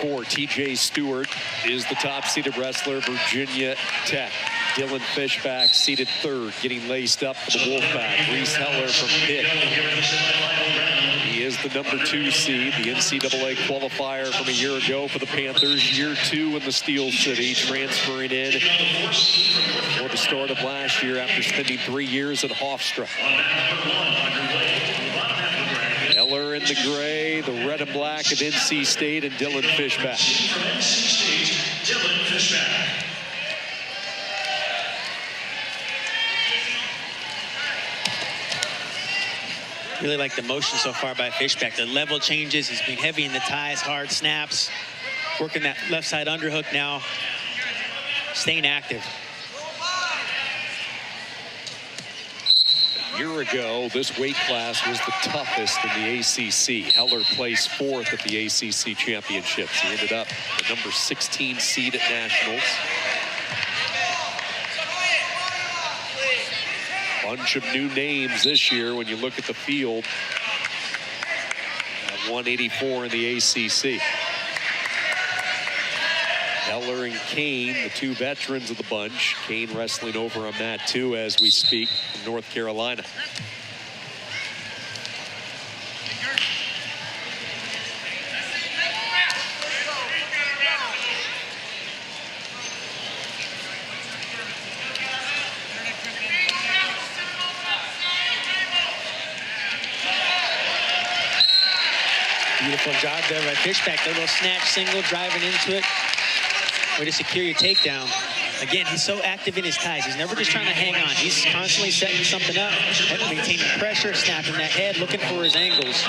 TJ Stewart is the top-seeded wrestler, Virginia Tech. Dylan Fishback seated third, getting laced up for the Wolfpack. Reece from Pitt. He is the number 2 seed, the NCAA qualifier from a year ago for the Panthers. Year 2 in the Steel City, transferring in for the start of last year after spending 3 years at Hofstra. Heller in the gray, the red and black of NC State, and Dylan Fishback. Really like the motion so far by Fishback. The level changes. He's been heavy in the ties, hard snaps, working that left side underhook now, staying active. A year ago, this weight class was the toughest in the ACC. Heller placed 4th at the ACC Championships. He ended up the number 16 seed at Nationals. Bunch of new names this year when you look at the field. 184 in the ACC. Heller and Kane, the 2 veterans of the bunch. Kane wrestling over on mat 2 as we speak in North Carolina. Beautiful job there by Fishback. A little snatch single, driving into it. Way to secure your takedown. Again, he's so active in his ties. He's never just trying to hang on. He's constantly setting something up, maintaining pressure, snapping that head, looking for his angles.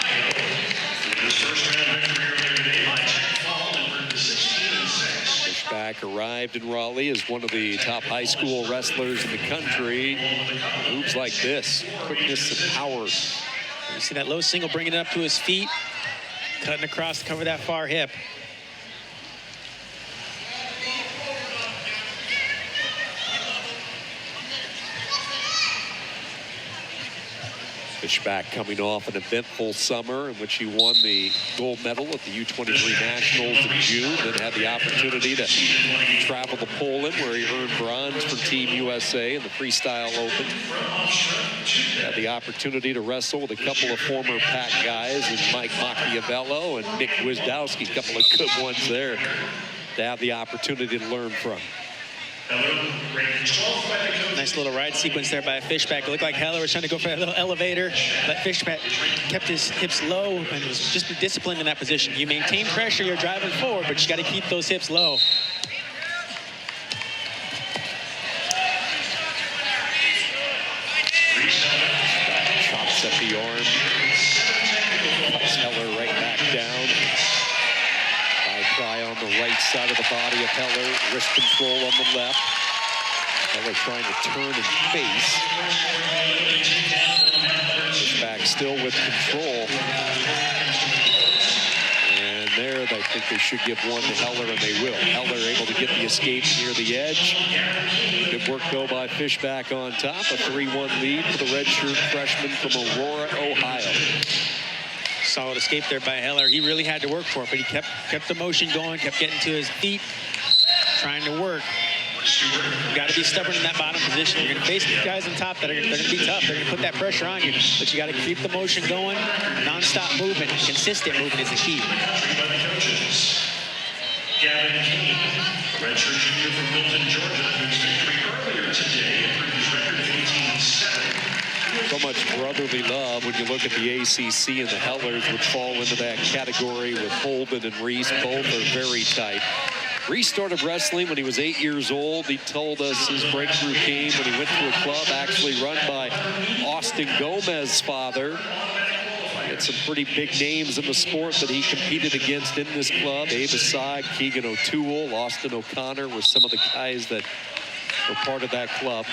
Fishback arrived in Raleigh as one of the top high school wrestlers in the country. Moves like this, quickness and power. You see that low single bringing it up to his feet, cutting across to cover that far hip. Fishback coming off an eventful summer in which he won the gold medal at the U23 Nationals in June, then had the opportunity to travel to Poland where he earned bronze for Team USA in the Freestyle Open. Had the opportunity to wrestle with a couple of former Pac guys, and Mike Machiavello and Nick Wisdowski, a couple of good ones there to have the opportunity to learn from. Nice little ride sequence there by Fishback. It looked like Heller was trying to go for a little elevator, but Fishback kept his hips low and was just disciplined in that position. You maintain pressure, you're driving forward, but you got to keep those hips low. Chops at the arm. Cuts Heller right back down. Try on the right side of the body of Heller. Wrist control on the left. Heller trying to turn and face. Fishback still with control. And there, I think they should give one to Heller, and they will. Heller able to get the escape near the edge. Good work, though, by Fishback on top. A 3-1 lead for the redshirt freshman from Aurora, Ohio. Solid escape there by Heller. He really had to work for it, but he kept the motion going, kept getting to his feet, trying to work. You got to be stubborn in that bottom position. You're going to face guys on top that are going to be tough. They're going to put that pressure on you, but you got to keep the motion going. Non-stop movement, consistent movement is the key. Gavin Kane, redshirt junior from Milton, Georgia, whose victory earlier today improved his record to 18-7. So much brotherly love when you look at the ACC and the Hellers, which fall into that category with Holden and Reece. Both are very tight. Reece started wrestling when he was 8 years old. He told us his breakthrough came when he went to a club actually run by Austin Gomez's father. He had some pretty big names in the sport that he competed against in this club. Abe Assad, Keegan O'Toole, Austin O'Connor were some of the guys that were part of that club.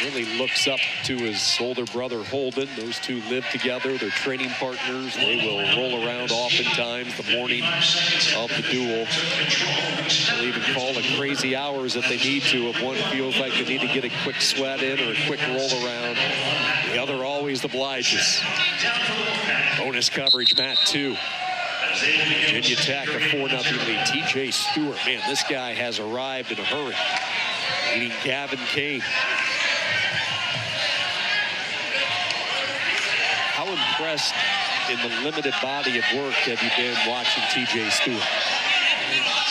Really looks up to his older brother Holden. Those two live together. They're training partners. They will roll around oftentimes the morning of the duel. They'll even call the crazy hours if they need to. If one feels like they need to get a quick sweat in or a quick roll around, the other always always obliges. Bonus coverage, Mat 2. Virginia Tech a 4-0 lead. TJ Stewart, man, this guy has arrived in a hurry. Leading Gavin Kane. How impressed in the limited body of work have you been watching TJ Stewart?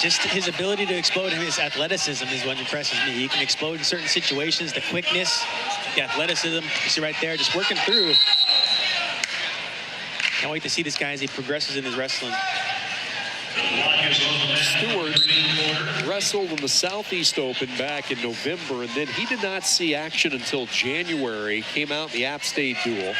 Just his ability to explode, and his athleticism is what impresses me. He can explode in certain situations, the quickness, the athleticism. You see right there, just working through. Can't wait to see this guy as he progresses in his wrestling. Stewart wrestled in the Southeast Open back in November, and then he did not see action until January. Came out in the App State duel.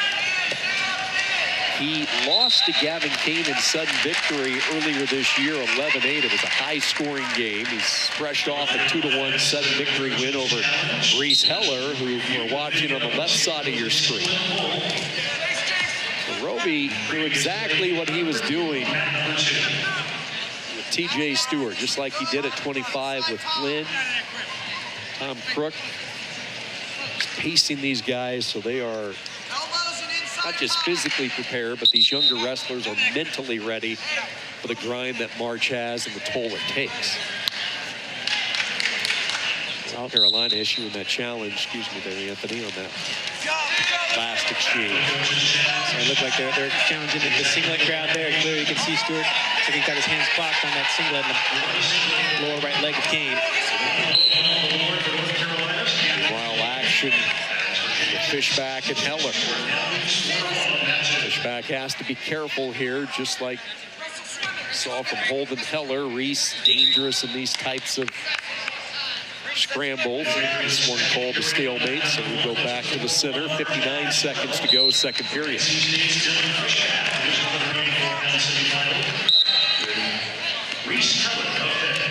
He lost to Gavin Kane in sudden victory earlier this year, 11-8. It was a high-scoring game. He's fresh off a 2-1 sudden victory win over Reece Heller, who we're watching on the left side of your screen. So Roby knew exactly what he was doing with TJ Stewart, just like he did at 25 with Flynn, Tom Crook. Just pacing these guys so they are not just physically prepared, but these younger wrestlers are mentally ready for the grind that March has and the toll it takes. South Carolina issuing that challenge, excuse me there, Anthony, on that last exchange. So it looked like they're challenging the singlet grab there. Clearly you can see Stewart, so he's got his hands clocked on that singlet in the lower right leg of Kane. Meanwhile, action with Fishback and Heller. Fishback has to be careful here, just like we saw from Holden Heller. Reece dangerous in these types of scrambles. This one called a stalemate, so we go back to the center. 59 seconds to go, second period. Reece Heller of Pitt.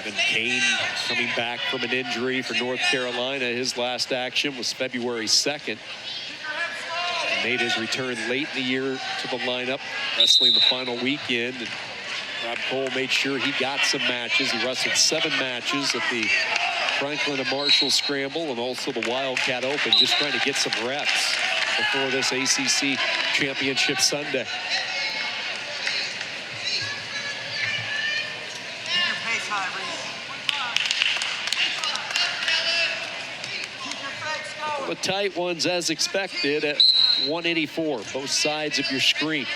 Gavin Kane coming back from an injury for North Carolina. His last action was February 2nd. He made his return late in the year to the lineup, wrestling the final weekend. And Rob Cole made sure he got some matches. He wrestled 7 matches at the Franklin and Marshall Scramble and also the Wildcat Open, just trying to get some reps before this ACC Championship Sunday. The tight ones as expected at 184, both sides of your screen.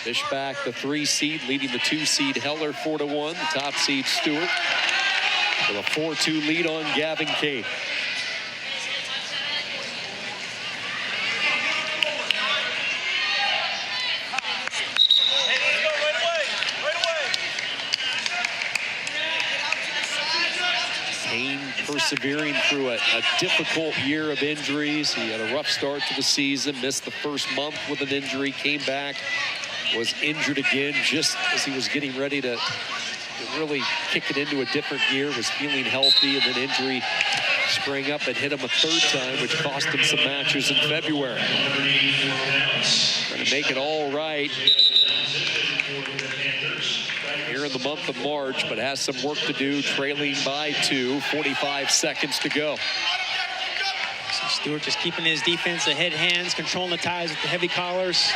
Fishback, the 3 seed, leading the 2 seed Heller 4-1. The top seed Stewart with a 4-2 lead on Gavin Kane. Kane persevering through a difficult year of injuries. He had a rough start to the season, missed the first month with an injury, came back, was injured again just as he was getting ready to really kick it into a different gear, was feeling healthy, and then injury sprang up and hit him a 3rd time, which cost him some matches in February. Trying to make it all right here in the month of March, but has some work to do, trailing by 2, 45 seconds to go. So Stewart just keeping his defense ahead hands, controlling the ties with the heavy collars,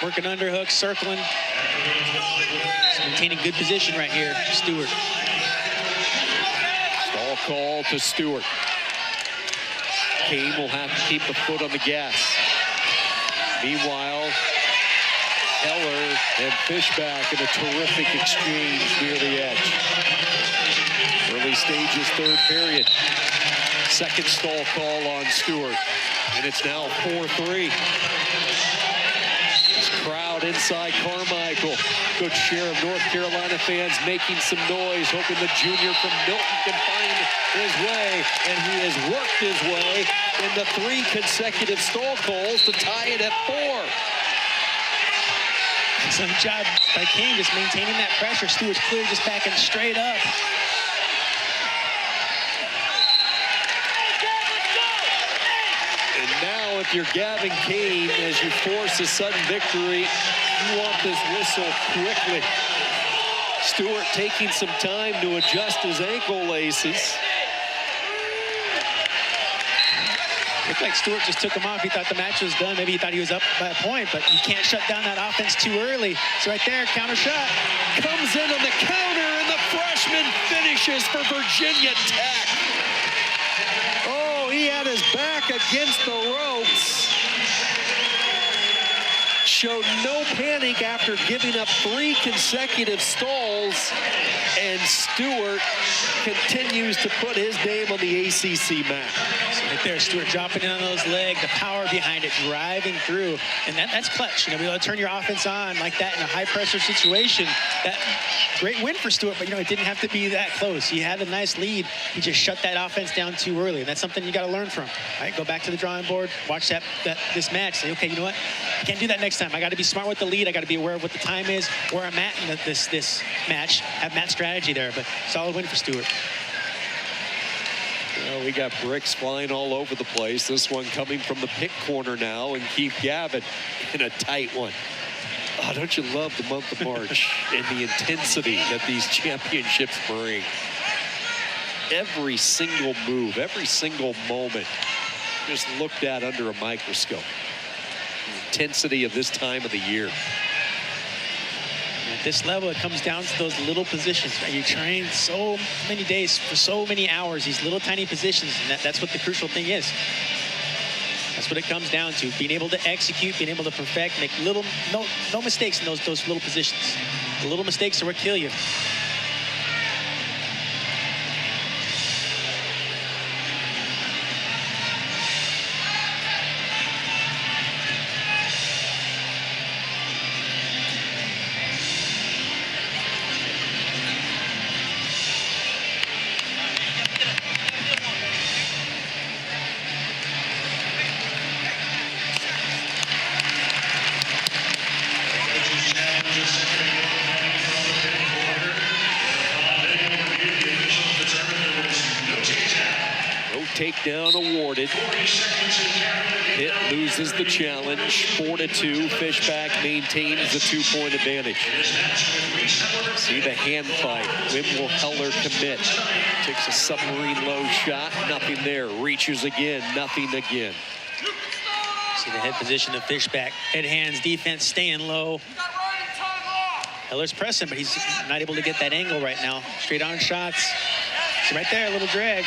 working underhooks, circling. Just maintaining good position right here, Stewart. Stall call to Stewart. Kane will have to keep the foot on the gas. Meanwhile, Heller and Fishback in a terrific exchange near the edge. Early stages, 3rd period. Second stall call on Stewart. And it's now 4-3. This crowd inside Carmichael. Good share of North Carolina fans making some noise, hoping the junior from Milton can find his way. And he has worked his way into 3 consecutive stall calls to tie it at 4. Some job by Kane, just maintaining that pressure. Stewart's clearly just backing straight up. And now if you're Gavin Kane, as you force a sudden victory You want this whistle quickly. Stewart taking some time to adjust his ankle laces. Looked like Stewart just took him off. He thought the match was done. Maybe he thought he was up by a point, but you can't shut down that offense too early. So right there, counter shot. Comes in on the counter, and the freshman finishes for Virginia Tech. Oh, he had his back against the ropes. Showed no panic after giving up 3 consecutive stalls, and Stewart continues to put his name on the ACC map. So right there, Stewart dropping in on those legs, the power behind it, driving through, and that's clutch. You know, be able to turn your offense on like that in a high-pressure situation. That great win for Stewart, but you know it didn't have to be that close. He had a nice lead. He just shut that offense down too early, and that's something you got to learn from. All right, go back to the drawing board, watch this match. Say, okay, you know what? I can't do that next time. I got to be smart with the lead. I got to be aware of what the time is, where I'm at in this match. Have match strategy there, but solid win for Stewart. Well, we got bricks flying all over the place. This one coming from the Pitt corner now, and Keith Gavin in a tight one. Oh, don't you love the month of March and the intensity that these championships bring? Every single move, every single moment just looked at under a microscope. The intensity of this time of the year. At this level, it comes down to those little positions. Right? You train so many days for so many hours, these little tiny positions, and that's what the crucial thing is. That's what it comes down to, being able to execute, being able to perfect, make no mistakes in those little positions. The little mistakes are what kill you. Takedown awarded. Pitt loses the challenge 4-2. Fishback maintains the 2-point advantage. See the hand fight. When will Heller commit? Takes a submarine low shot. Nothing there. Reaches again. Nothing again. See the head position of Fishback. Head hands defense staying low. Heller's pressing, but he's not able to get that angle right now. Straight on shots. So right there, a little drag.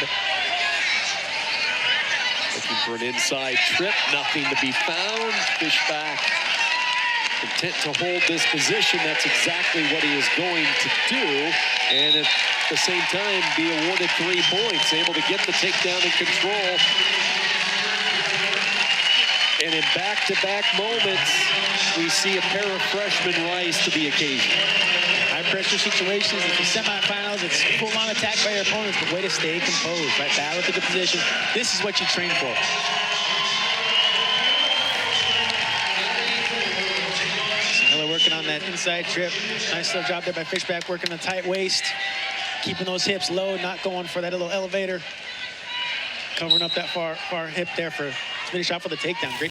Looking for an inside trip, nothing to be found. Fishback content to hold this position. That's exactly what he is going to do. And at the same time, be awarded 3 points. Able to get the takedown in control. And in back-to-back moments, we see a pair of freshmen rise to the occasion. High-pressure situations, it's the semifinals, it's full-on attack by your opponents, but way to stay composed, right? Battle for the position. This is what you train for. Heller working on that inside trip. Nice little job there by Fishback, working the tight waist, keeping those hips low, not going for that little elevator. Covering up that far hip there to finish off with a takedown. Great.